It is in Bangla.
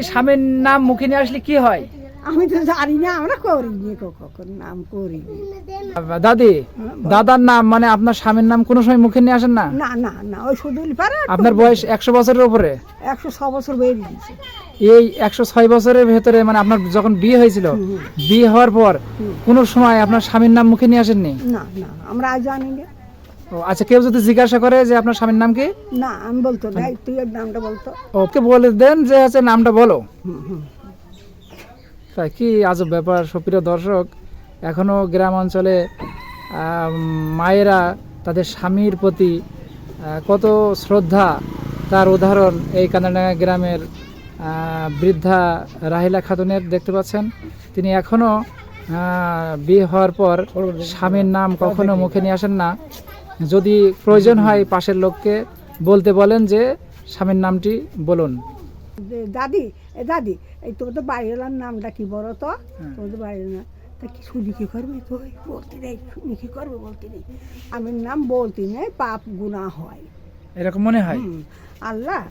স্বামীর নাম মুখে নিয়ে আসলে কি হয়? আমি তো জানি না, আমরা করিনি, কখন নাম করিনি। দাদি, দাদার নাম মানে আপনার স্বামীর নাম কোনো সময় মুখে নিয়ে আসেন না? না না না, ওই শুধু পারে। আপনার বয়স 100 বছরের উপরে? 106 বছর বেরিয়ে দিয়েছে। এই 106 বছরের ভেতরে মানে আপনার যখন বিয়ে হয়েছিল, বিয়ে হওয়ার পর কোনো সময় আপনার স্বামীর নাম মুখে নিয়ে আসেননি? না না, আমরা আজ জানি না। ও আচ্ছা, কেউ যদি জিজ্ঞাসা করে যে আপনার স্বামীর নাম কি? না, আমি বলতো না, তুই এর নামটা বলতো। ওকে বলে দেন যে হচ্ছে নামটা বলো। তাই কি আজব ব্যাপার সুপ্রিয় দর্শক, এখনো গ্রাম অঞ্চলে মায়েরা তাদের স্বামীর প্রতি কত শ্রদ্ধা তার উদাহরণ এই কান্দাডাঙ্গা গ্রামের বৃদ্ধা রাহিলা খাতুনের দেখতে পাচ্ছেন। তিনি এখনো বিয়ে হওয়ার পর স্বামীর নাম কখনো মুখে নিয়ে আসেন না। যদি প্রয়োজন হয় পাশের লোককে বলতে বলেন যে স্বামীর নামটি বলুন। দাদি, দাদি, এই তোমার তো বাড়িওয়ালার নামটা কি বলো তো? তোমাদের বাড়ির না তা কি শুনি কি করবে? তো বলতে নেই, শুনি কি করবে বলতে নেই। আমি নাম বলতে নেই, পাপ গুনাহ হয়, এরকম মনে হয়। আল্লাহ